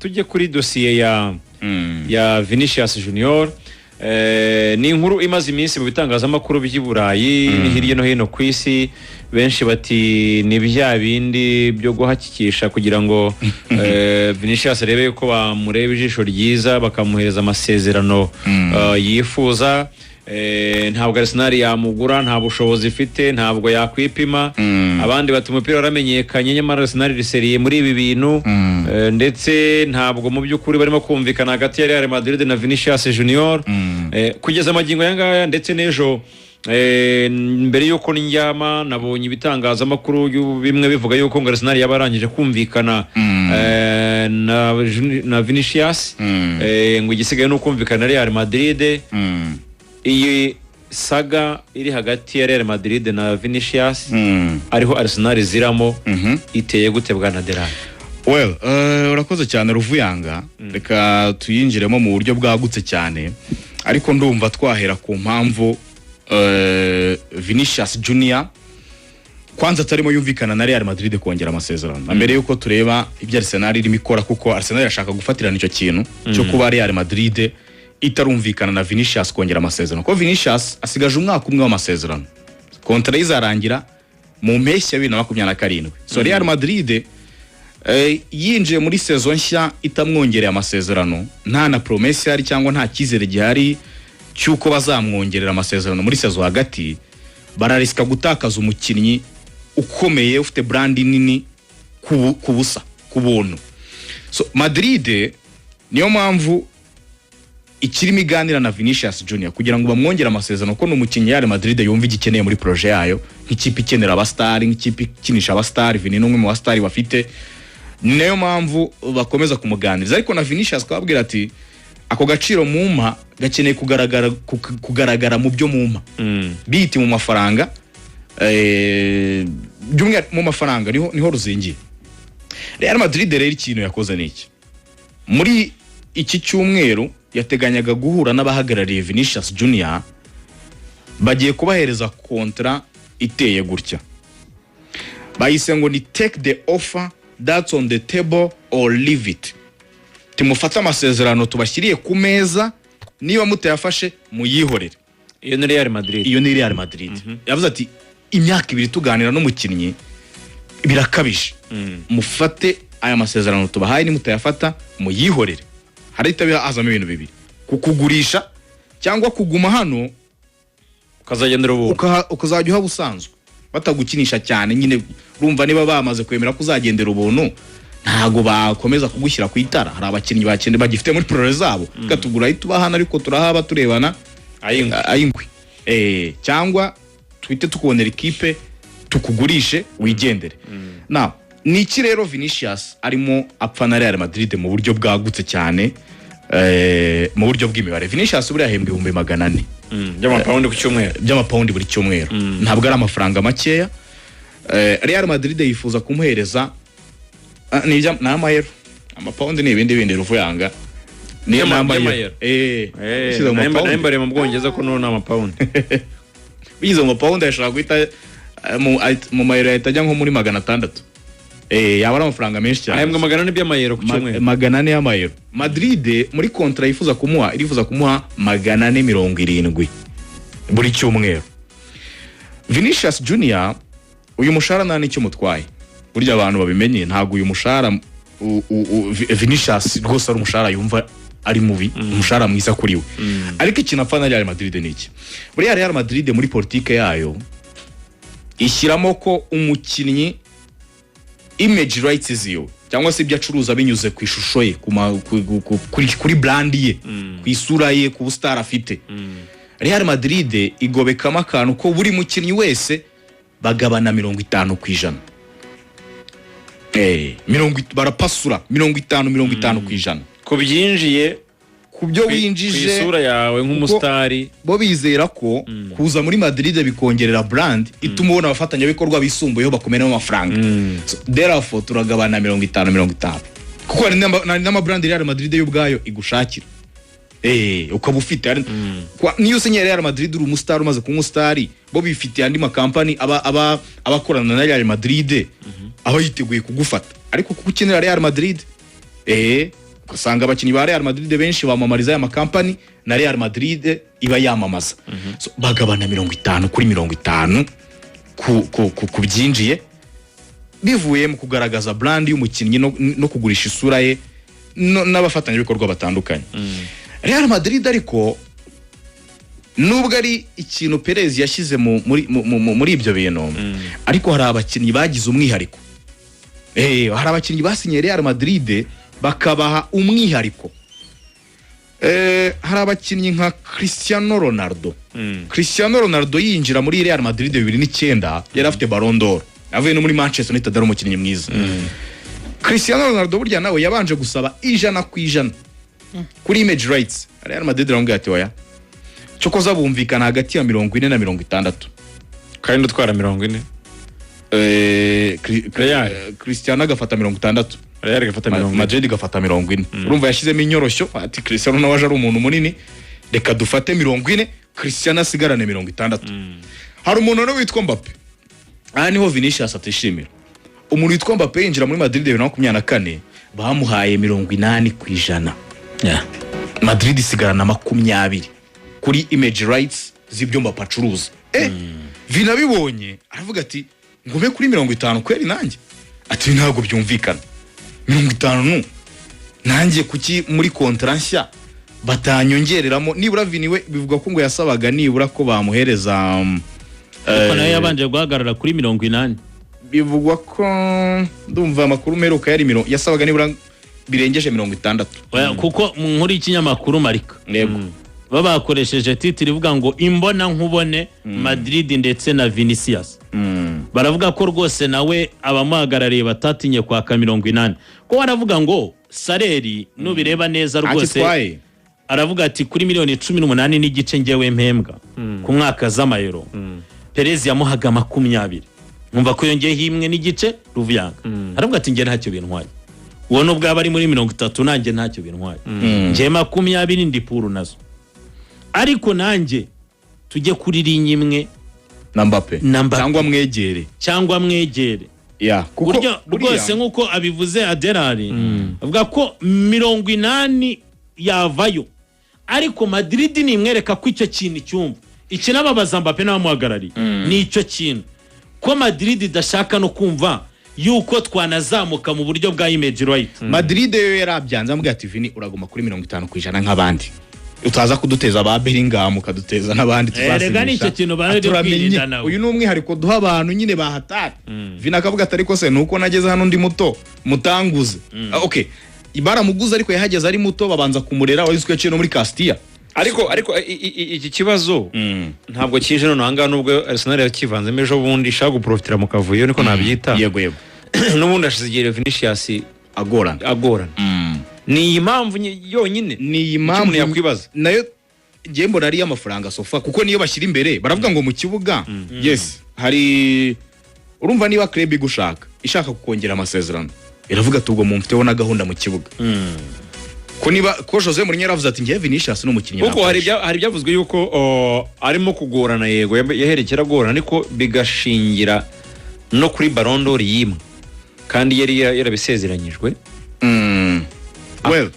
tujye kuri dossier ya Vinicius Junior. Ni inkuru imaze iminsi mu bitangazamakuru by'i Burayi ni hirya no hino ku isi. Benshi bati ni bya bindi byo guhakikisha kugira ngo Vinicius arebe ko bamureba ijisho ryiza bakamuhereza amasezerano yifuza. Ntabwo Arsenal yamugura, nta bushobozi ifite, ntabwo yakwipima. Abandi bati umupira waramenyekanye nyamara Arsenal riseriye muri ibi bintu, ndetse ntabwo mu by'ukuri barimo kumvikana hagati ya Real Madrid na Vinicius Junior. Kugeza amagingo yangaya ndetse n'ejo mbere yuko njyama nabonye ibitangazamakuru bimwe bivuga yuko ngo Arsenal yabarangije kumvikana na Vinicius, ngo igisigaye no kumvikana Real Madrid. Iyi saga iri hagati ya Real Madrid na Vinicius ariho Arsenal ziramo iteye gute bwa Nadera? Well, urakoze cyane Ruvuyanga. Reka tuyinjiremo mu buryo bwagutse cyane, ariko ndumva twahera ku mpamvu Vinicius Junior kwanza atarimo yumvikana na Real Madrid kongera amasezerano. Mbere yuko tureba ibyo Arsenal irimo ikora, kuko Arsenal yashaka gufatirana icyo kintu cyo kuba Real Madrid itarumvikana na Vinicius kongera amasezerano, ko Vinicius asigaje umwaka umwe w'amasezerano, kontra izarangira mu mpeshyi ya 2027. So Real Madrid yinjiye muri saison nshya itamwongereye amasezerano, nta na promesse yari cyangwa nta kizere gihari cyuko bazamwongerera amasezerano muri saison hagati. Barariska gutakaza umukinnyi ukomeye ufite brand nini kubusa kubuntu. So Madrid niyo mpamvu ikirimo iganira na Vinicius Junior kugira ngo bamwongere amasezerano, ko n'umukinnyi Real Madrid yumva igikeneye muri projet yayo, nk'ikipe ikenera abastar, nk'ikipe ikinisha abastar. Vini n'umwe mu bastar bafite, niyo mpamvu bakomeza kumuganiriza. Ariko na Vinicius akababwira ati ako gaciro mumpa gakeneye kugaragara mu byo mumpa, biti mu mafaranga, byumwe mu mafaranga niho ruzingiye. Real Madrid rero ikintu yakoze niki muri iki cyumweru, yateganyaga guhura n'abahagarariye Vinicius Junior, bagiye kubahereza kontra iteye gutya. Bayise ngo ni take the offer that's on the table or leave it. Timufata amasezerano tubashyiriye ku meza, niba mutayafashe muyihorere. Iyo ni Real Madrid. Yavuze ati imyaka 2 tuganira n'umukinnyi birakabije, mufate aya masezerano tubahaye, ni mutayafata muyihorere. Harita azamo ibintu bibiri: kukugurisha cyangwa kuguma hano ukazagendera ubuntu, ukazajya uha busanzwe batagukinisha cyane. Nyine urumva niba bamaze kwemera kuzagendera ubuntu, ntago bakomeza kugushyira ku itara. Hari abakinnyi bakende bagifite muri prore zabo, katugura itubahana ariko turahaba turebana ayingwi, cyangwa twite tukubonera ikipe tukugurishe wigendere. Now niki rero Vinicius arimo apfa na Real Madrid mu buryo bwagutse cyane, mu buryo bw'imibare. Vinicius buri ahembwe 400 by'amapaundi ku cyumweru, by'amapaundi buri cyumweru. Ntabwo ari amafaranga makeya. Real Madrid yifuza kumuhereza n'amayero, amapaundi n'ibindi Ruvuyanga ni amayero. Nambare mu Bwongereza ko no n'amapaundi bize mu paundi ashaka guhita mu mayero yatajya nko muri 600. Yaba ari amafaranga menshi cyane. Ahembwa 400 by'amayero ku cyumweru, 400 y'amayero. Madrid muri kontra irifuza kumuha 470 buri cyumweru. Vinicius Junior uyu mushahara nta nicyo mutwaye, burya abantu babimenye. Ntago uyu mushahara Vinicius rwose ari umushahara yumva ari mubi, umushahara mwiza kuri we. Ariko ikintu apfa na Real Madrid niki, buri Real Madrid muri politike yayo ishyiramo ko umukinnyi image rights ziyo cyangwa se ibyo acuruza binyuze ku ishusho ye, kuri brand ye, ku isura ye, ku star afite. Real Madrid igobekamo akantu ko buri mukinnyi wese bagabana 50%. Barapasura 50% ko byinjiye kubyo winjije isura yawe nk'umustari. Bo bizera ko kuza muri Madrid bikongerera brand, ituma ubona abafatanya bikorwa bisumbuyeho bakomeramo amafaranga. Therefore turagabana 50%, kuko ari n'amabrand Real Madrid y'ubwayo igushakira. Ukaba ufite niyo usenyera Real Madrid uri umustar umaze kuba umustari, bo bifitiye andi makampani abakorana na Real Madrid, aho yiteguye kugufata. Ariko kuko ukenera Real Madrid usanga abakinnyi ba Real Madrid benshi bamamariza ya makampani na Real Madrid iba yamamaza so, bagabana 50 kuri 50 ku byinjiye bivuye mu kugaragaza brand y'umukinnyi no kugurisha isura ye n'abafatanyabikorwa batandukanye. Real Madrid ariko nubwo ari ikintu Perez yashyize muri ibyo bintu ariko hari abakinnyi bagize umwihariko. Hari abakinnyi basinye Real Madrid bakabaha umwihariko. Hari abakinnyi nka Cristiano Ronaldo. Cristiano Ronaldo yinjira muri Real Madrid 2009 yari afite Ballon d'Or. Avuye no muri Manchester United ari umukinnyi mwiza. Cristiano Ronaldo burya nawe yabanje gusaba 100% kuri image rights. Real Madrid ramubwira ati oya. Cyokoza bumvikana hagati ya 40 na 60. Kandi utwara 40. Cristiano agafata 60. Real gafata 40. Madrid gafata 40. Urumva yashizemo inyorosho ati Cristiano nawe aje ari umuntu munini reka dufate 40 Cristiano asigarane 60. Hari umuntu no witwa Mbappe. Niho Vinicius atishimira. Umuntu witwa Mbappe yinjira muri Madrid 2024 bamuhaye 80%. Madrid isigarana 20 kuri image rights z'ibyo Mbappe acuruza. Vina bibonye aravuga ati ngume kuri 50 kweri nanjye. Ati ntago byumvikana. 50 nanjye kuki muri kontransya batanyongereramo nibura Viniwe bivuga ko ngo yasabaga nibura ko bamuhereza ko nayo yabanje guhagarara kuri 80. Bivugwa ko ndumva amakuru meruka yari yasabaga nibura birengeje 60. Kuko muri ikinyamakuru Marika yego bakoresheje titre ivuga ngo imbona nkubone Madrid ndetse na Vinicius. Baravuga ko rwose nawe abamuhagarariye batatinye kwaka 80. Ko baravuga ngo saleri nubireba neza rwose aravuga ati kuri miliyoni 18 n'igice ngewe mpembwa ku mwaka z'amayero. Perez yamuhaga 20. Numva ko yongeye himwe n'igice Ruvuyanga. Aravuga ati nge ntacyo bintwaye. Uwo no bwaba ari muri 30 nanjye ntacyo bintwaye. Nge 20 ndi puru nazo. Ariko nanjye tujye kuri linye imwe na Mbappe cyangwa mwegere kuko rwose nkuko abivuze Aderari avuga ko 80 yavayo ariko Madrid nimwereka ko icyo kintu cyumva iki nababaza Mbappe n'abamuhagarari ni icyo kintu ko Madrid idashaka no kumva yuko twanazamuka mu buryo bwa image right. Madrid yo yarabyanze amubwira ati Vini uraguma kuri 50% nk'abandi utaza kuduteza ba Bellingham ukaduteza n'abandi tuzasimisha. Rega nicyo kintu bari kwirinda nawe. Uyu numwe hariko duha abantu nyine bahatari. Vina akavuga atari ko se nuko nageze hano ndi muto mutanguze. Okay. Ibara muguza ariko yahageze ari muto babanza kumurera wazwe cyo no muri Castilla. Ariko iki kibazo ntabwo kije none hanga nubwo Arsenal yakivanze mejo bundi shaka guprofitira mu kavuyo niko nabyita. Yego. Nubundi ashizigire Vinicius agorana. Ni impamvu yonyine ni impamvu yakwibaza nayo gembo nari y'amafaranga sofa kuko niyo bashyira imbere baravuga ngo mu kibuga yes hari urumva niba club gushaka ishaka kukongera amasezerano iravuga tubwo mu mfiteho na gahunda mu kibuga ko niba ko Jose Mourinho yaravuze ati ngiye Vinicius n'umukinnyi kuko hari byavuzwe yuko arimo kugorana yego yaherekera agorana ariko bigashingira no kuri Ballon d'Or yimwe kandi yari yarabisezeranyijwe. Well,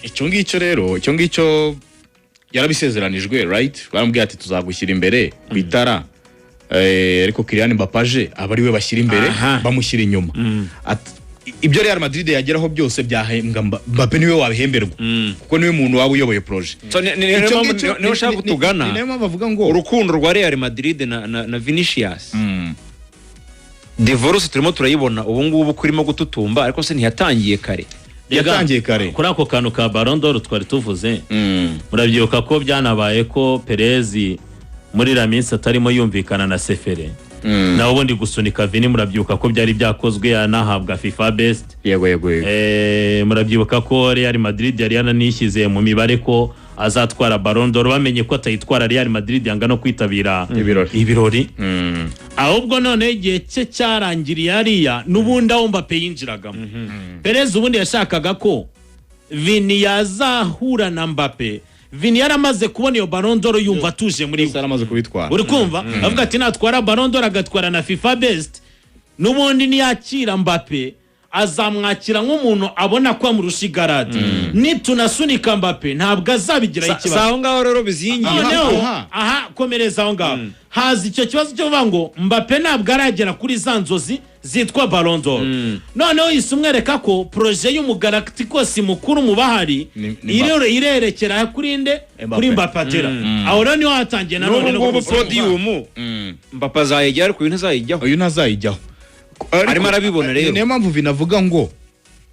icyo ngicyo yarabisezeranijwe right baramubwiye ati tuzagushyira imbere bitara ariko Kylian Mbappe abari we bashyira imbere bamushyira inyuma. Ibyo Real Madrid yageraho byose byahembwa Mbappe niwe wabihemberwa kuko niwe muntu waba uyoboye projet. Niyo ushaka kutugana niyo bavuga ngo urukundo rwa Real Madrid na Vinicius divorce turimo turayibona ubu ngubu kurimo gututumba ariko se ntiyatangiye kare. Kuri ako kantu ka Ballon d'Or twari tuvuze murabyibuka ko byanabaye ko Perez muri la minsi atarimo yumvikana na Sefere naho ubundi gusunika Vini murabyibuka ko byari byakozwe yanahabwa FIFA best. Yego murabyibuka ko Real Madrid yari yananishyize mu mibare ko azatwara Ballon d'Or bamenye ko atayitwara Real Madrid yanga no kwitabira ibirori. Ahubwo none igihe cye cyarangiriye hariya n'ubundi aho Mbappe yinjiragamo. Perez ubundi yashakaga ko Vini yazahura na Mbappe. Vini yaramaze kubona iyo Ballon d'Or yumva tuje muri yaramaze kubitwara. Uri kumva avuga ati natwara Ballon d'Or agatwara na FIFA best n'ubundi niyakira Mbappe azamwakira nk'umuntu abona ko amurusha igarade nitunasunika Mbappe ntabwo azabigiraho ikibazo aho ngaho rero bizingiye aha komereza aho ngaho haza icyo kibazo cyo kuvuga ngo Mbappe ntabwo aragera kuri za nzozi zitwa Ballon d'Or noneho yise umwereka ko proje y'umugalacticos mukuru mu bahari irerekera kuri nde kuri Mbappe atera aho rero niho hatangiye nanone no podium Mbappe azayijya ariko uyu ntazayijyaho arimo arabibona rero niyo mpamvu binavuga ngo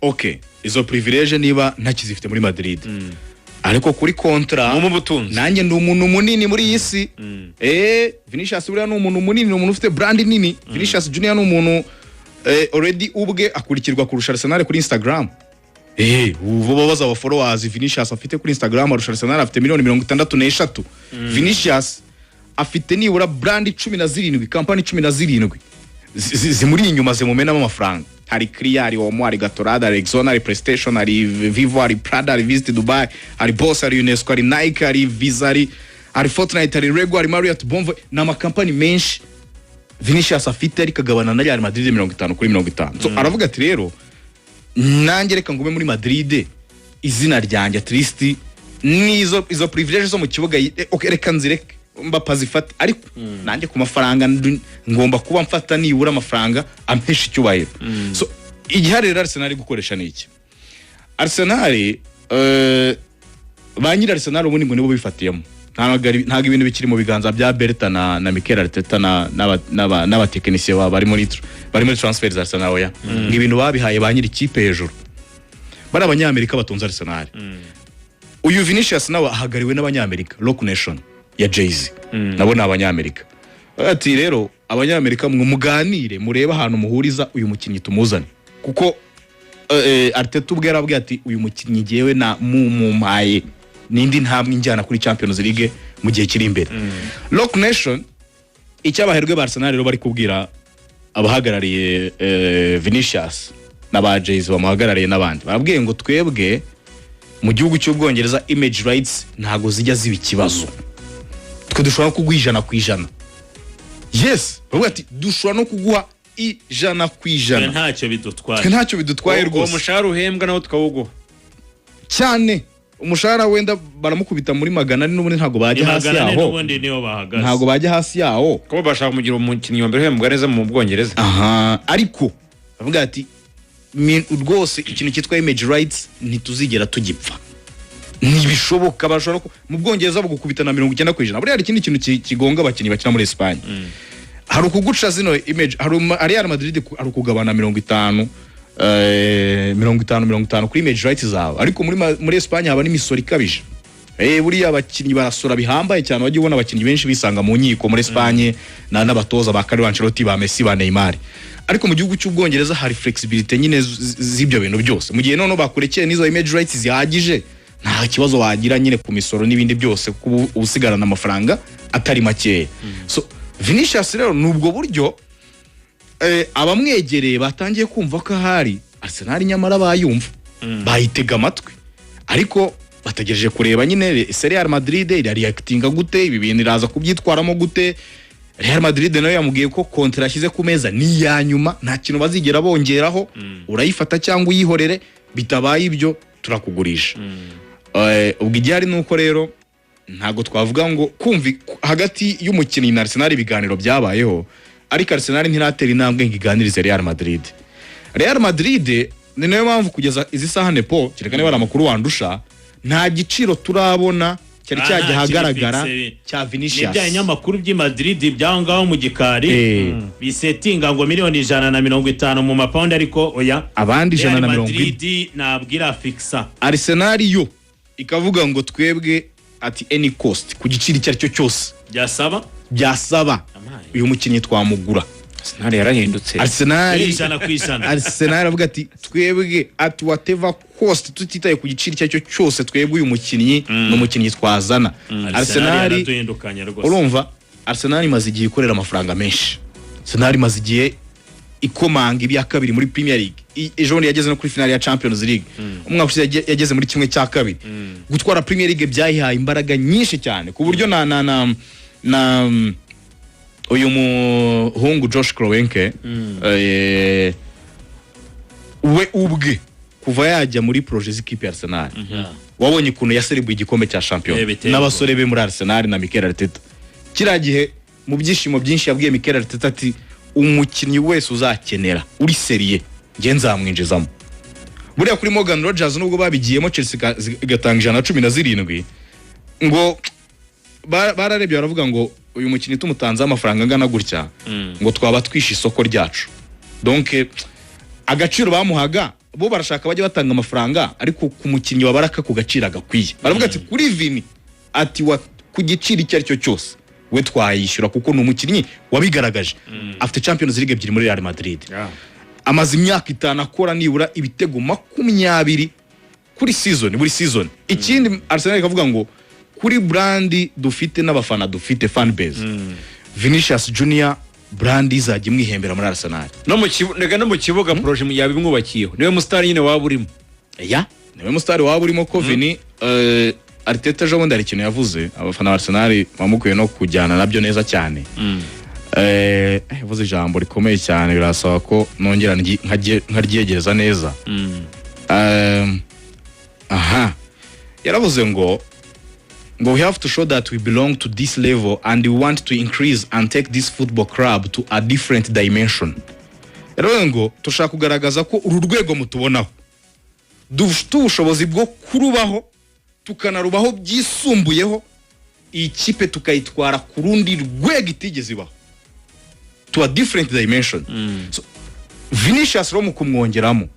okay izo privilege niba ntakizifite muri Madrid ariko kuri kontra mu butunzi nanjye ndi umuntu munini muri iyi si Vinicius buriya ni umuntu munini ni umuntu ufite brand nini Vinicius Junior ni umuntu already ubwe akurikirwa kurusha Arsenal kuri Instagram ubu babaza aba followers Vinicius afite kuri Instagram arusha Arsenal afite 63 Vinicius afite nibura brand 17 company 17 zimuri inyuma zimumenamo amafaranga hari Clear hari Omo hari Gatorade hari Exxon hari PlayStation hari Vivo hari Prada hari Visit Dubai hari Boss hari UNESCO hari Nike hari Visa hari Fortnite hari Lego hari Marriott Bonvoy n'ama company menshi Vinicius afite ari kagabana na Real Madrid 50/50 so aravuga ati rero nanjye reka ngume muri Madrid izina ryanjye at least nizo privilege zo mu kibuga okay reka nzireke Mbappe azifate ariko nanjye ku mafaranga ngomba kuba mfata nibura amafaranga ampesha icyubahiro so igihari rero Arsenal gukoresha niki Arsenal ba nyiri Arsenal ubundi ngo nibo bifatiyemo ntago ibintu bikiri mu biganza bya Berta na Mikel Arteta n'abatekinisiye bari muri transfer za Arsenal ya ibintu babihaye ba nyiri ikipe hejuru bari abanyamerika batunze Arsenal uyu Vinicius nawe ahagariwe n'abanyamerika Rock Nation ya Ageze nabo ni abanyamerika ati rero abanyamerika muganire mureba ahantu muhuriza uyu mukinnyi tumuzane kuko Arteta ubwe yarabwiye ati uyu mukinnyi jewe na mumpaye nindi ntabwo njyana kuri Champions League mu gihe kiri imbere Rock Nation icyabaherwe ba Arsenal rero bari kubwira abahagarariye Vinicius n'aba Ageze bamuhagarariye n'abandi barabwiye ngo twebwe mu gihugu cy'Ubwongereza image rights ntago zijya ziba ikibazo twe dushobora kuguha 100%. Yes, bavuga ati dushobora no kuguha 100%. Ntacyo bidutwaye rwose. Uwo mushahara uhembwa nawo tukawuguha. Cyane umushahara wenda baramukubita muri 400 n'ubundi ntago bajya hasi yaho. N'ubundi niyo bahagaze. Ntago bajya hasi yaho. Ko bashaka kumugira umukinnyi wa mbere uhembwa neza mu Bwongereza. Ariko bavuga ati rwose ikintu cyitwa image rights ntituzigera tugipfa. Nibishoboka bashobora mu Bwongereza bugukubita na 90%. Buriya hari ikindi kintu kigonga abakinnyi bakina muri Espagne. Hari ukuguca zino image hari Real Madrid ari kugabana 50 kuri image rights zawe ariko muri Espagne haba n'imisoro ikabije. Buriya abakinnyi barasora bihambaye cyane wagiye ubona abakinnyi benshi bisanga mu nkiko muri Espagne n'abatoza ba Carlo Ancelotti ba Messi ba Neymar. Ariko mu gihugu cy'Ubwongereza hari flexibility nyine z'ibyo bintu byose. Mu gihe none bakurekeye n'izo image rights zihagije nta kibazo wagira nyine ku misoro n'ibindi byose kuko usigarana amafaranga atari makeya. So Vinicius rero nubwo buryo abamwegereye batangiye kumva ko hari Arsenal nyamara bayumva bayitega amatwi ariko bategereje kureba nyine Real Madrid irareactinga gute ibi bintu iraza kubyitwaramo gute. Real Madrid nayo yamubwiye ko kontra yashyize ku meza ni ya nyuma nta kintu bazigera bongeraho urayifata cyangwa uyihorere bitabaye ibyo turakugurisha. Ubwo igihari nuko rero ntago twavuga ngo kumvi hagati y'umukinnyi na Arsenal ibiganiro byabayeho ariko Arsenal ntiratera intambwe ngiganirize Real Madrid. Real Madrid ni nayo mpamvu kugeza izi saha nepo kirekane bari amakuru wandusha nta giciro turabona cyari cyajya hagaragara cya Vinicius. Nibya nyamakuru by'i Madrid byangaho mu gikari bisetinga ngo $150 mu mapound ariko oya abandi Real 150 Madrid nabwira fixa. Arsenal yo ikavuga ngo twebwe ati any cost ku giciro cyaricyo cyose byasaba uyu mukinnyi twamugura. Arsenal yarahindutse. Arsenal aravuga ati twebwe at whatever cost tutitaye ku giciro cyaricyo cyose twebwe uyu mukinnyi n'umukinnyi twazana. Arsenal urumva Arsenal imaze igihe ikorera amafaranga menshi. Arsenal imaze igihe ikomanga ibya kabiri muri Premier League. Ejo bundi yageze no kuri finale ya Champions League. Umwaka ushize yageze muri kimwe cya kabiri. Gutwara Premier League byayihaye imbaraga nyinshi cyane ku buryo na uyu muhungu Josh Kroenke we ubwe kuva yajya muri projet z'ikipe ya Arsenal wabonye ukuntu yaserebuye igikombe cya champion n'abasore be muri Arsenal na Mikel Arteta kiragihe mu byishimo byinshi yabwiye Mikel Arteta ati umukinnyi wese uzakenera uri seriye nge nzamwinjizamo buriya kuri Morgan Rogers nubwo babigiyemo Chelsea igatanga 117 ngo bararebye baravuga ngo uyu mukinnyi tumutanze amafaranga angana gutya ngo twaba twishe isoko ryacu donc agaciro bamuhaga bo barashaka bajye batanga amafaranga ariko ku mukinnyi wabaraka ku gaciro agakwiye baravuga ati kuri Vini ati ku giciro icyo ari cyo cyose we twayishyura kuko ni umukinnyi wabigaragaje afite Champions League ebyiri muri Real Madrid amaze imyaka 5 akora nibura ibitego 20 kuri season buri season ikindi Arsenal ikavuga ngo kuri brand dufite n'abafana dufite fan base Vinicius Junior brand izajya imwihembera muri Arsenal no mu kibuga projet yabimwubakiyeho niwe mustar nyine waba urimo niwe mustar waba urimo ko Vini Arteta jo wenda ari ikintu yavuze abafana ba Arsenal bamukuye no kujyana nabyo neza cyane yavuze ijambo rikomeye cyane birasaba ko nongera nkaryegereza neza yaravuze ngo we have to show that we belong to this level and we want to increase and take this football club to a different dimension. Rero ngo tushaka kugaragaza ko uru rwego mutubonaho dufite ubushobozi bwo kurubaho tukanarubaho byisumbuyeho ikipe tukayitwara ku rundi rwego itigeze ibaho to a different dimension. So Vinicius ro mu kumwongeramo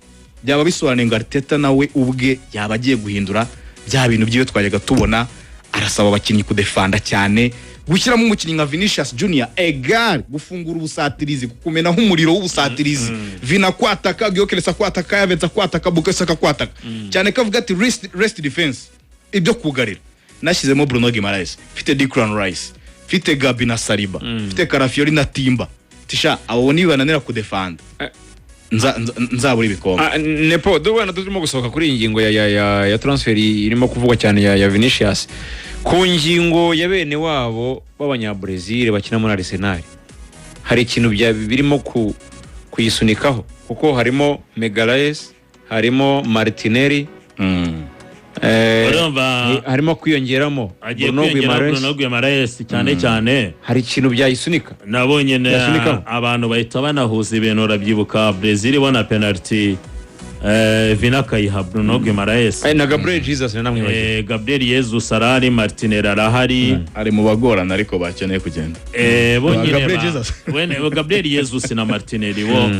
byaba bisobanuye ngo Arteta nawe ubwe yaba agiye guhindura bya bintu byiwe twajyaga tubona arasaba abakinnyi kudefanda cyane gushyiramo umukinnyi nka Vinicius Junior egal gufungura ubusatirizi kukumena nk'umuriro w'ubusatirizi Vina kwataka Gyokelesa kwataka yavetsa kwataka Bukesa kwataka cyane kavuga ati rest defense ibyo kugarira nashyizemo Bruno Guimaraes mfite Declan Rice mfite Gabi na Saliba mfite Carafiori na Timba tisha abo ni bananira kudefanda nzabura ibikombe nepo dubana turimo gusohoka kuri ingingo ya transfer irimo kuvugwa cyane ya Vinicius ku ngingo ya bene wabo b'abanyabrazil bakina muri Arsenal hari ikintu birimo kuyisunika kuko harimo Megalaes harimo Martinelli harimo kwiyongeramo Bruno Guimaraes cyane hari ikintu byayisunika nabonye abantu bahita banahuza ibintu urabyibuka Brazil bona penalty Vina kayiha Bruno Guimaraes na Gabriel Jesus namwe Gabriel Jesus arari Martinelli arahari ari mu bagorana ariko bakeneye kugenda Gabriel Jesus na Martinelli wo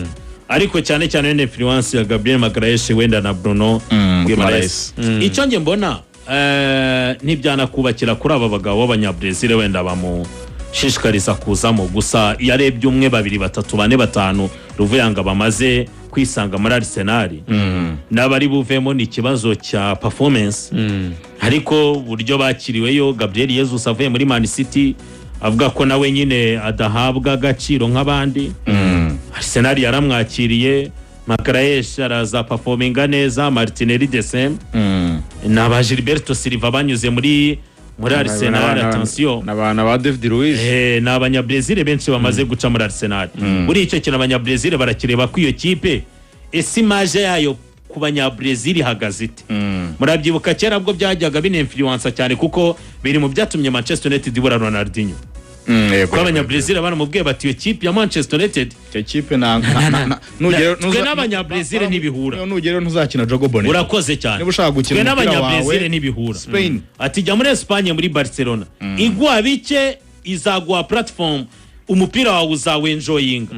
ariko cyane ne influence ya Gabriel Magalhaes wenda na Bruno Guimaraes icyo nge mbona ntibyanakubakira kuri aba bagabo b'abanyabrazil wenda bamushishikariza kuzamo gusa yarebye 1 2 3 4 5 ruvuyanga bamaze kwisanga muri Arsenal n'abari buvemo ni kibazo cya performance ariko buryo bakiriweyo Gabriel Jesus avuye muri Man City avuga ko nawe nyine adahabwa agaciro nk'abandi Arsenal yaramwakiriye Magalhaes araza performinga neza Martinelli the same na Gilberto Silva banyuze muri Arsenal attention n'abana ba David Luiz n'abanyabrazil benshi bamaze guca muri Arsenal muri icyo kintu abanyabrazil barakireba ko iyo kipe image yayo ku banyabrazil hagazite murabyibuka kera bwo byajyaga bine influence cyane kuko biri mu byatumye Manchester United ibura Ronaldinho kwa abanyabrazil abana mubwiye bati iyo kipe ya Manchester United iyo kipe n'abanyabrazil ntibihura nugero ntuzakina Jogo Bonito urakoze cyane niba ushaka gukina n'abanyabrazil ntibihura Spain ati jya muri Espagne muri Barcelona igwa bike izagwa platform umupira wawe uzawenjoyinga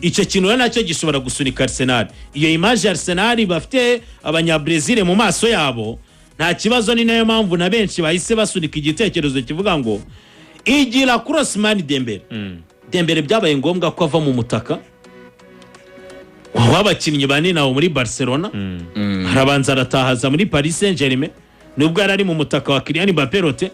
icyo kintu nacyo gishobora gusunika Arsenal iyo image Arsenal bafite abanyabrazil mu maso yabo nta kibazo ni nayo mpamvu na benshi bahise basunika igitekerezo kivuga ngo igira crossman Dembele byabaye ngombwa ko ava mu mutaka wabakinnyi bane nawo muri Barcelona harabanza aratahaza muri Paris Saint-Germain nubwo yarari mu mutaka wa Kylian Mbappé rote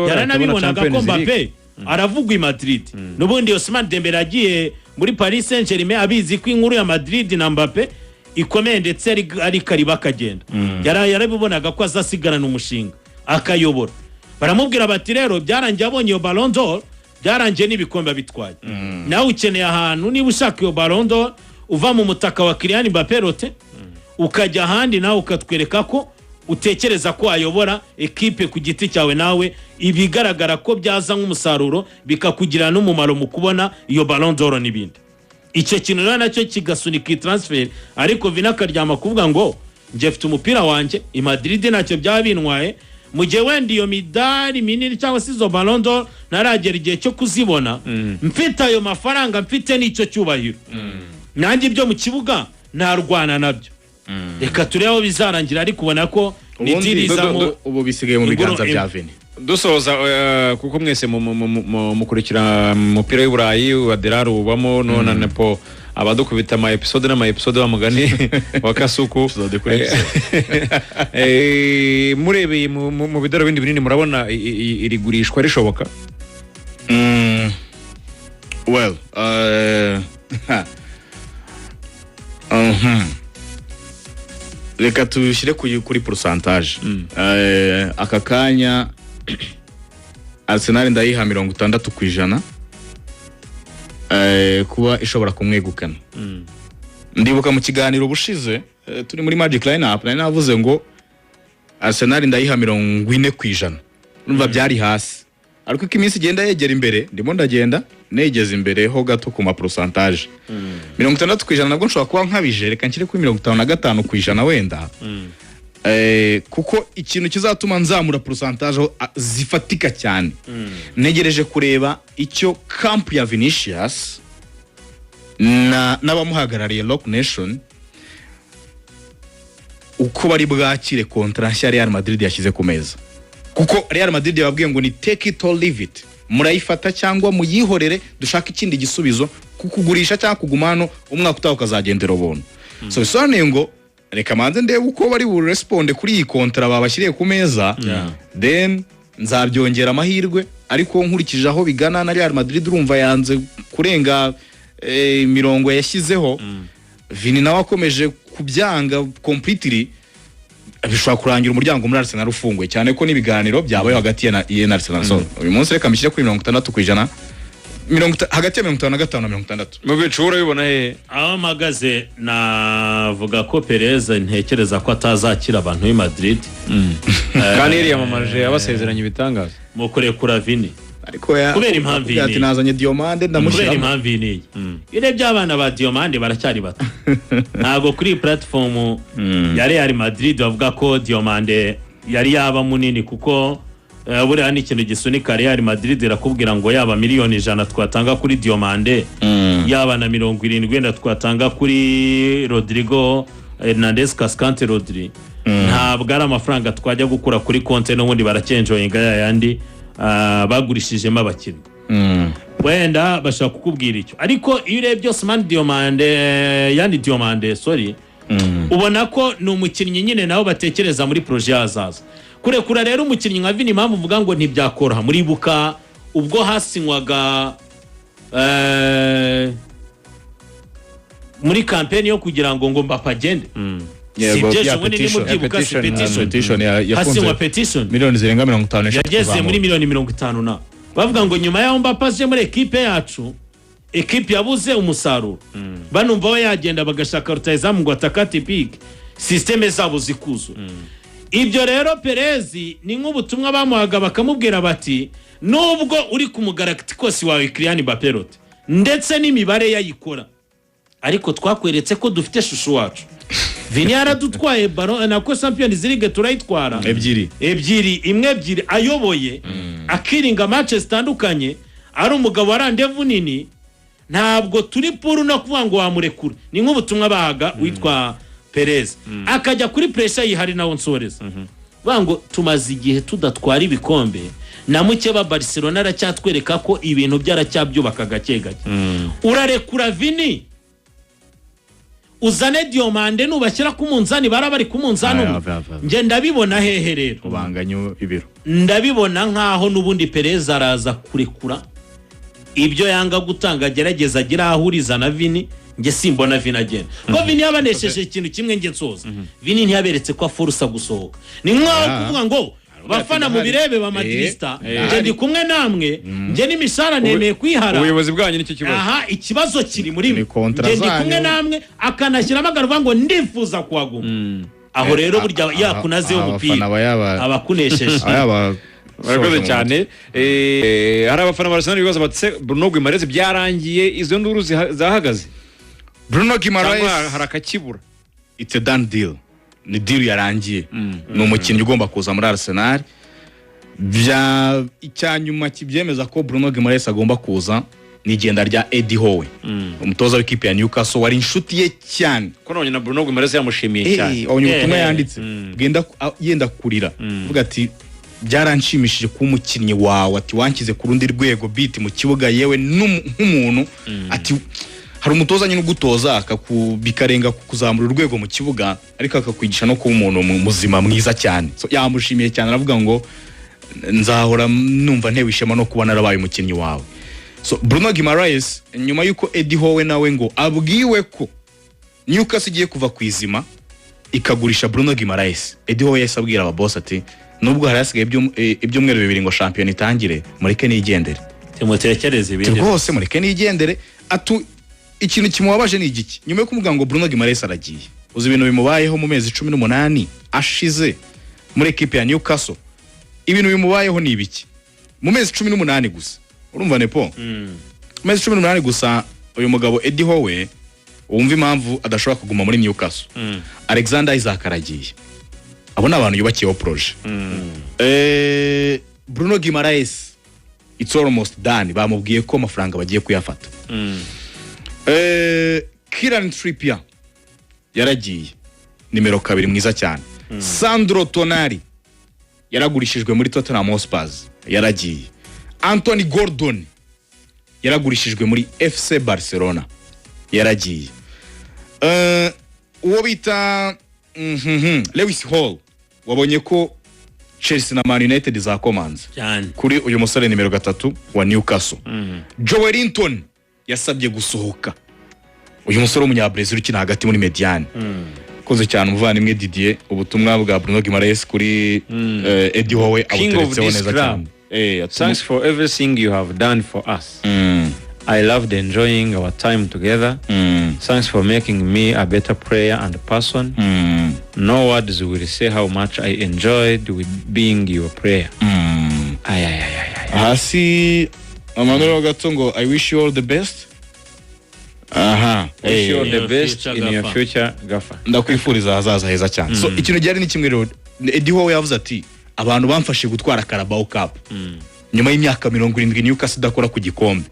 yaranabibonaga ko Mbappé aravugwa i Madrid nubundi Ousmane Dembele agiye muri Paris Saint-Germain abizi ko inkuru ya Madrid na Mbappé ikomeye ndetse ari kariba kagenda yarabibonaga ko azasigarana umushinga akayobora baramubwira bati rero byarangiye abonye iyo Ballon d'Or byarangiye n'ibikombe bitwaye nawe ukeneye ahantu niba ushaka iyo Ballon d'Or uva mu mutaka wa Kylian Mbappé rote ukajya ahandi nawe ukatwereka ko utekereza ko ayobora ekipe ku giti cyawe nawe ibigaragara ko byaza nk'umusaruro bikakugira n'umumaro mu kubona iyo Ballon d'Or n'ibindi. Icyo kintu rero nacyo kigasunika transfer ariko Vini akaryama kuvuga ngo nje mfite umupira wanjye i Madrid nacyo byabintwaye mu gihe wenda iyo midari minini cyangwa se izo Ballon d'Or naragera igihe cyo kuzibona mfite ayo mafaranga mfite n'icyo cyubahiro nanjye ibyo mu kibuga narwana nabyo reka turebe aho bizarangira ariko ubona ko nitirizamo ubu bisigaye mu biganza bya Vini. dusoza kuko mwese mukurikira umupira w'i Burayi wa Derari ubamo none nepo abadukubita ama episode bamugani wa Kasuku murebeye mu bidaro bindi binini murabona irigurishwa rishoboka? Well reka tubishyire kuri pourcentage. Aka kanya Arsenal ndayiha 60% kuba ishobora kumwegukana. Ndibuka mu kiganiro bushize turi muri Magic Lineup nari navuze ngo Arsenal ndayiha 40%. Urumva byari hasi ariko iminsi igenda yegera imbere ndimo ndagenda negeze imbere ho gato ku ma pourcentage. 60% nabwo nshobora kuba nkabije reka nkire kuri 55% wenda. Kuko ikintu kizatuma nzamura pourcentage zifatika cyane. Negereje kureba icyo camp ya Vinicius n'abamuhagarariye Rock Nation uko bari bwakire contrat ya Real Madrid yashyize ku meza. Kuko Real Madrid yababwiye ngo ni take it or leave it, murayifata cyangwa muyihorere dushaka ikindi gisubizo kukugurisha cyangwa kugumano umwaka utaho kazagendera ubuntu. So bisobanuye ngo reka manze ndebe uko bari bu respond kuri iyi contrat babashyiriye ku meza, then nzabyongera amahirwe ariko nkurikije aho bigana na Real Madrid urumva yanze kurenga mirongo yashyizeho. Vini nawe akomeje kubyanga completely bishobora kurangira umuryango muri Arsenal ufunguye cyane ko nibiganiro byabaye hagati ya Arsenal. So uyu munsi reka mishyire kuri 60% hagati ya 55 na 60. Mu bicura bibona he aho magaze navuga ko Perez ntekereza ko atazakira abantu b'i Madrid kandi yari yamamaje abasezeranye ibitangaza mu kurekura Vini ariko kubera impamvu iyi ati nazanye Diomande ndamushyira kubera impamvu iyi ire by'abana ba Diomande baracyari bato ntago kuri platform ya Real Madrid bavuga ko Diomande yari yaba munini kuko buriya ni ikintu gisunika Real Madrid irakubwira ngo yaba miliyoni 100 twatanga kuri Diomande yaba na 70 wenda twatanga kuri Rodrigo Hernandez Cascante Rodri ntabwo ari amafaranga twajya gukura kuri konte n'ubundi baracenjoyinga yandi bagurishijemo abakinnyi wenda bashaka kukubwira icyo ariko iyo urebye Osman Diomande sorry ubona ko ni umukinnyi nyine nabo batekereza muri projet azaza kurekura rero umukinnyi nka Vini impamvu uvuga ngo ntibyakoroha muri buka ubwo hasinywaga muri campaign yo kugira ngo Mbappé agende petition hasinywa petition miliyoni zirenga 50 yageze muri miliyoni 50 na bavuga ngo nyuma ya Mbappé aje muri equipe yacu equipe yabuze umusaruro banumva we yagenda bagashaka rutayizamu ngo atakate pick systeme zabo zikuzo. Ibyo rero Perez ni nk'ubutumwa bamuhaga bakamubwira bati nubwo uri ku mugalacticos wawe Kylian Mbappé ndetse n'imibare yayikora ariko twakweretse ko dufite shushu wacu. Vini yaradutwaye Ballon na ko Champions League turayitwara ebyiri ayoboye akiringa matches zitandukanye ari umugabo warandevu nini ntabwo turi puru no kuvuga ngo wamurekura. Ni nk'ubutumwa bahaga witwa Perez akajya kuri pressure yihari nawo nsoreza bango tumaze igihe tudatwara ibikombe na mukeba Barcelona aracyatwereka ko ibintu byaracyabyubaka gake gake. Urarekura Vini uzane Diomande nubashyira ku munzani barabari ku munzani nge ndabibona hehe rero ubanganyo ibiro ndabibona nkaho nubundi Perez araza kurekura ibyo yanga gutanga gerageza agira ahuriza na Vini nge simbona Vini agenda ko Vini yabanesheje ikintu kimwe nge nsoza Vini ntiyaberetse ko afurusa gusohoka ni nkaho kuvuga ngo bafana mu birebe ba Madrista nje ndi kumwe namwe nje n'imishara nemeye kwihara ubuyobozi bwanyu nicyo kibazo aha ikibazo kiri muri Ni kontra nje ndi zanyu. kumwe namwe akanashyiramo agaruva ngo ndifuza kuhaguma aho rero burya yakunazeho umupira abakunesheje barakoze cyane hari abafana ba Arsenal bibaza bati Bruno Guimaraes byarangiye izo nduru zahagaze Bruno Guimaraes hari akakibura it's a done deal ni deal yarangiye ni umukinnyi ugomba kuza muri Arsenal icyanyuma kibyemeza ko Bruno Guimaraes agomba kuza ni igenda rya Eddie Howe umutoza w'ikipe ya Newcastle wari inshuti ye cyane ko none na Bruno Guimaraes yamushimiye cyane ubutumwa yanditse yenda kurira uvuga ati byaranshimishije kuba umukinnyi wawe ati wankize ku rundi rwego beat mu kibuga yewe nk'umuntu ati hari umutoza nyine ugutoza bikarenga kuzamura urwego mu kibuga ariko akakwigisha no kuba umuntu muzima mwiza cyane yamushimiye cyane aravuga ngo nzahora numva ntewe ishema no kuba narabaye umukinnyi wawe Bruno Guimaraes nyuma yuko Eddie Howe nawe ngo abwiwe ko Newcastle igiye kuva ku izima ikagurisha Bruno Guimaraes Eddie Howe yahise abwira ababoss ati nubwo hari hasigaye ibyumweru bibiri ngo shampiyona itangire mureke nigendere tumutekereze ibindi rwose mureke nigendere ikintu kimubabaje ni igiki nyuma yo kumubwira ngo Bruno Guimaraes aragiye uzi ibintu bimubayeho mu mezi 18 ashize muri equipe ya Newcastle ibintu bimubayeho ni ibiki mu mezi 18 gusa urumva nepo mu mezi 18 gusa uyu mugabo Eddie Howe wumva impamvu adashobora kuguma muri Newcastle Alexander Isaac aragiye abo ni abantu yubakiyeho projet Bruno Guimaraes it's almost done bamubwiye ko amafaranga bagiye kuyafata Kieran Trippier yaragiye nimero 2 mwiza cyane Sandro Tonali yaragurishijwe muri Tottenham Hotspur yaragiye Anthony Gordon yaragurishijwe muri FC Barcelona yaragiye uwo bita Lewis Hall wabonye ko Chelsea na Man United zakomanze kuri uyu musore nimero 3 wa Newcastle Joelinton yasabye gusohoka uyu musore w'umunyabrazil ukina hagati muri mediane koze cyane umuvandimwe Didier ubutumwa bwa Bruno Guimaraes kuri Eddie Howe abuteretseho neza cyane thanks for everything you have done for us I loved enjoying our time together thanks for making me a better player and person no words will say how much I enjoyed with being your player hasi amanuro gato ngo I wish you all the best wish you all the best in your future gafa ndakwifuriza hazaza heza cyane so ikintu cyari ni kimwe rero Eddie Howe yavuze ati abantu bamfashe gutwara Carabao Cup nyuma y'imyaka 70 Newcastle idakora ku gikombe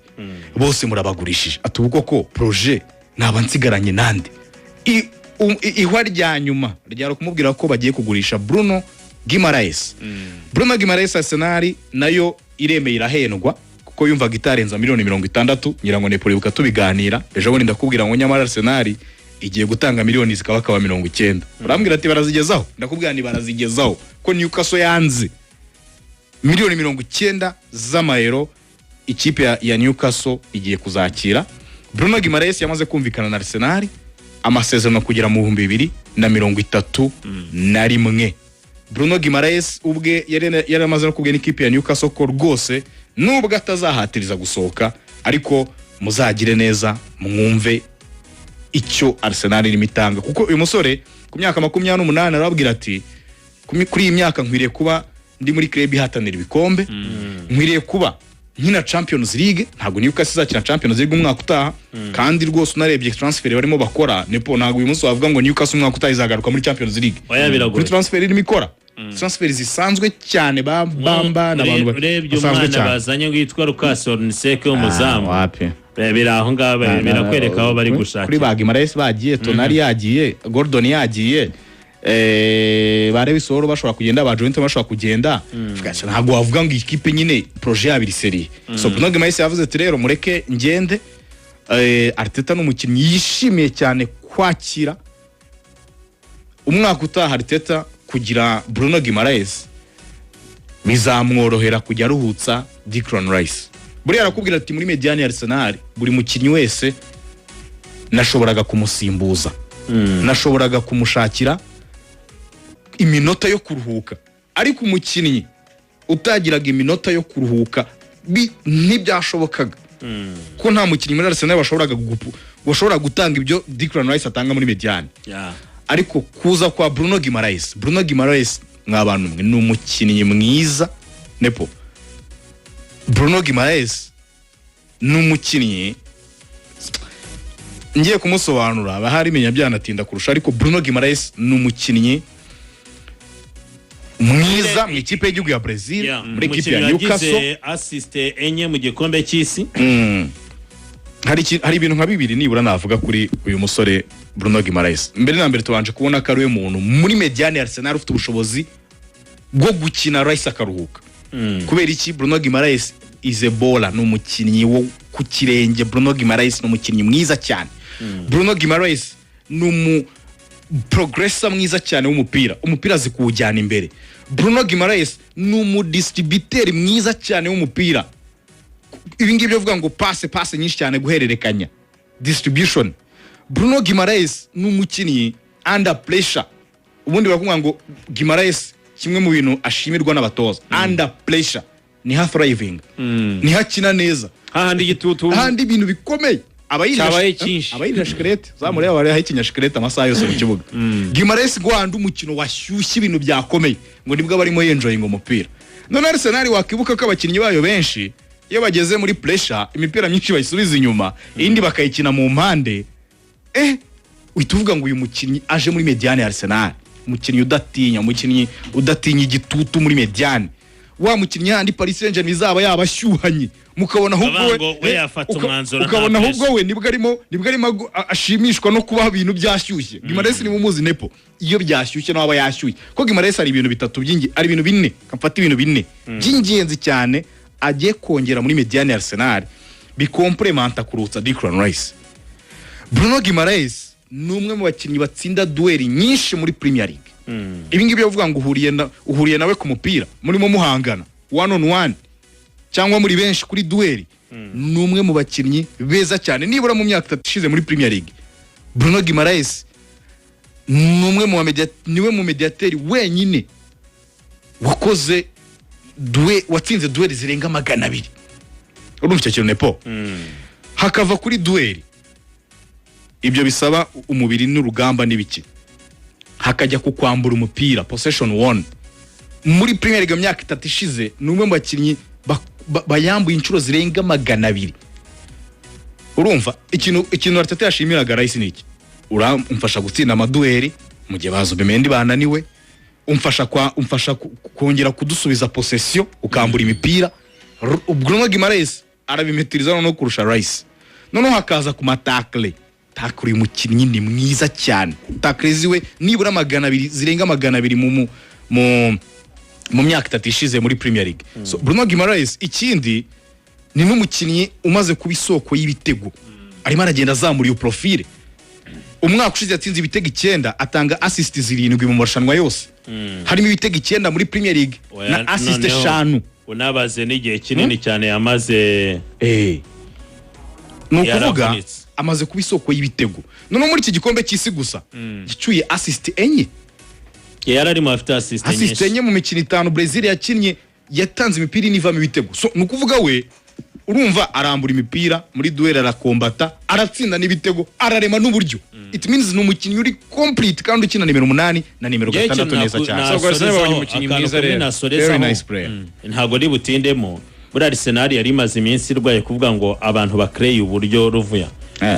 bose murabagurishije ati ubwo ko projet naba nsigaranye nande ihwa rya nyuma ryaro kumubwira ko bagiye kugurisha Bruno Guimaraes Bruno Guimaraes Arsenal nayo iremeye irahendwa kuko yumvaga itarenza miliyoni 60 nyirango Nepoli bukatubiganira ejo bundi ndakubwira ngo nyamara Arsenal igiye gutanga miliyoni zikaba 90 urambwira ati barazigezaho ndakubwira ni barazigezaho ko Newcastle yanze miliyoni 90 z'amayero ikipe ya Newcastle igiye kuzakira Bruno Guimaraes yamaze kumvikana na Arsenal amasezerano kugera mu 2031 Bruno Guimaraes ubwe yari amaze no kubwira ikipe ya Newcastle ko rwose nubwo atazahatiriza gusohoka ariko muzagire neza mwumve icyo Arsenal irimo itanga kuko uyu musore ku myaka 28 arababwira ati kuri iyi myaka nkwiriye kuba ndi muri club ihatanira ibikombe nkwiriye kuba nkina Champions League ntago Newcastle izakina Champions League umwaka utaha kandi rwose unarebye transfer barimo bakora nepo ntago uyu munsi wavuga ngo Newcastle umwaka utaha izagaruka muri Champions League kuri transfer irimo ikora transfer zisanzwe cyane bamba n'abantu basanzwe cyane bazanye witwa Lucas Orniseke w'umuzamu biraho ngaba birakwereka aho bari gushaka kuri ba Guimaraes bagiye Tonali yagiye Gordon yagiye bare bisoro bashobora kugenda ba Joelinton bashobora kugenda ntabwo wavuga ngo ikipe nyine projet yabiri serie so Bruno Guimaraes yavuze ati rero mureke ngende Arteta n'umukinnyi yishimiye cyane kwakira umwaka utaha Arteta kugira Bruno Guimaraes bizamworohera kujya ruhutsa Declan Rice buri arakubwira ati muri mediane ya Arsenal buri mukinnyi wese nashoboraga kumusimbuza nashoboraga kumushakira iminota yo kuruhuka ariko umukinnyi utagiraga iminota yo kuruhuka ntibyashobokaga ko nta mukinnyi muri Arsenal bashobora gutanga ibyo Declan Rice atanga muri mediane ariko kuza kwa Bruno Guimaraes mw'abantu mwe ni umukinnyi mwiza nepo Bruno Guimaraes ni umukinnyi ngiye kumusobanura abahari menya byanatinda kurusha ariko Bruno Guimaraes ni umukinnyi mwiza mu ikipe y'igihugu ya Brazil muri ikipe ya Newcastle assist enye mu gikombe cy'isi hari ibintu nka bibiri nibura navuga kuri uyu musore Bruno Guimaraes mbere na mbere tubanje kubona ko ari we muntu muri mediane ya Arsenal ufite ubushobozi bwo gukina Rice akaruhuka kubera iki Bruno Guimaraes is a baller no mukinnyi wo ku kirenge Bruno Guimaraes no mukinnyi mwiza cyane Bruno Guimaraes no progressa mwiza cyane umupira azi kuwujyana imbere Bruno Guimaraes ni umudistributeur mwiza cyane w'umupira ibi ngibyo bivuga ngo passe nyinshi cyane guhererekanya distribution Bruno Guimaraes ni umukinnyi under pressure ubundi bavuga ngo Guimaraes kimwe mu bintu ashimirwa n'abatoza under pressure ni ha thriving ni hakina neza hahandi gitutu hahandi ibintu bikomeye abayirira shikarete zamure abari hayikinya shikarete amasaha yose mu kibuga Guimaraes gwanda umukino washyushye ibintu byakomeye ngo nibwo barimo enjoying umupira none Arsenal wakibuka ko abakinnyi bayo benshi iyo bageze muri pressure imipira myinshi bayisubiza inyuma indi bakayikina mu mpande uhituvuga ngo uyu mukinnyi aje muri mediane ya Arsenal umukinnyi udatinya igitutu muri mediane wa mukinnyi handi Paris Saint-Germain izaba yabashyuhanye mukabona ahubwo ukabona ahubwo we nibwo arimo ashimishwa no kuba ibintu byashyushye Guimaraes ni mumuzi nepo iyo byashyushye nawe yashyuye ko Guimaraes ari ibintu bitatu ari ibintu bine kamfata ibintu bine by'ingenzi cyane agiye kongera muri mediane ya Arsenal bikomplementa kurutsa Declan Rice Bruno Guimaraes ni umwe mu bakinnyi batsinda dueli nyinshi muri Premier League ibi ngibi bavuga ngo uhuriye nawe ku mupira murimo muhangana one on one cyangwa muri benshi kuri dueli ni umwe mu bakinnyi beza cyane nibura mu myaka 3 ishize muri Premier League Bruno Guimaraes ni umwe mu mediateri wenyine wakoze watsinze dueli zirenga 200 urumva icyo kintu nepo hakava kuri dueli ibyo bisaba umubiri n'urugamba n'ibiki hakajya kukwambura umupira possession 1 muri Premier League myaka 3 ishize numwe mu bakinnyi bayambuye inshuro zirenga 200 urumva ikintu Arteta yashimiraga Rice niki umfasha gutsinda amadueli mu gihe bazubemendi bananiwe umfasha kongera kudusubiza possession ukambura imipira Bruno Guimaraes arabimetiriza no kurusha Rice none hakaza ku matakle takuri umukinnyi ni mwiza cyane takreziwe nibura 200 zirenga 200 mu myaka 3 ishize muri Premier League so Bruno Guimaraes ikindi ni n'umukinnyi umaze kuba isoko y'ibitego arimo aragenda azamura iyo profile umwaka ushize yatsinze ibitego 9 atanga assist 7 mu marushanwa yose harimo ibitego 9 muri Premier League na assist 5 unabaze n'igihe kinini cyane yamaze nukuvuga amaze kuba isoko y'ibitego none muri iki gikombe cy'isi gusa gicuye assist enye yararimo afite assist enye mu mikino 5 Brazil yakinnye yatanze imipira inivamo ibitego so nukuvuga we urumva arambura imipira muri duel arakombata aratsinda n'ibitego ararema n'uburyo it means n'umukinnyi uri complete kandi ukina nimero 8 na nimero 6 neza cyane so Arsenal babonye umukinnyi mwiza rero very nice player ntago ari butindemo muri Arsenal yari imaze iminsi irwaye kuvuga ngo abantu bakreye uburyo ruvuya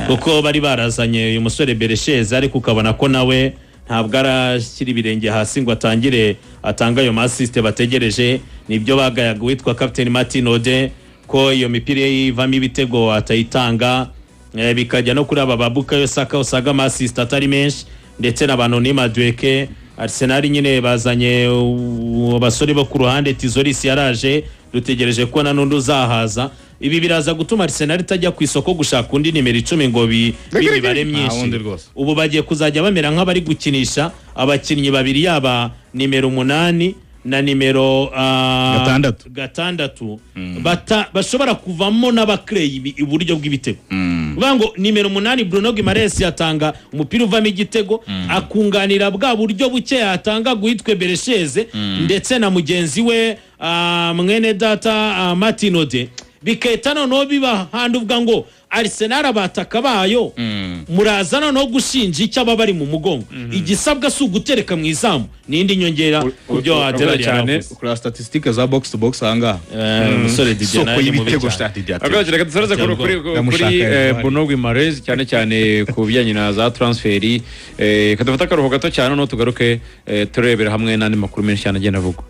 kuko bari barazanye uyu musore Beresheze ariko ukabona ko nawe ntabwo arashyira ibirenge hasi ngo atanga ayo assist bategereje nibyo bagayaga witwa Captain Martin Ode ko iyo mipira yivamo ibitego atayitanga bikajya no kuri aba babuka Saka usaga assist atari menshi ndetse n'abantu ni Madueke Arsenal nyine bazanye abasore bo ku ruhande Tizoris yaraje dutegereje ko nanundi uzahaza ibi biraza gutuma Arsenal itajya ku isoko gushaka undi nimero 10 ngo bibare myinshi ubu bagiye kuzajya bamera nk'abari gukinisha abakinnyi babiri yaba nimero 8 na nimero gatandatu bashobora kuvamo n'abakreye iburyo bw'ibitego uvuga ngo nimero 8 Bruno Guimaraes yatanga umupira uvamo igitego akunganira bwa buryo buke yatanga guhitwe Beresheze ndetse na mugenzi we mwene data Martinode biketana no biba handi uvuga ngo Arsenal abataka bayo murazana no gushinja icyo bari mu mugongo igisabwa su gutereka mu izamu nindi nyongera kubyo watera cyane kuri statistique za box to box hanga umusore Didier nayo mu bitego statistique agaje gatsaraza kuri Bruno Guimaraes cyane cyane ku bijyanye na za transferi kadafata karuho gato cyane no tugaruke turebera hamwe n'andi makuru menshi cyane agenda avugwa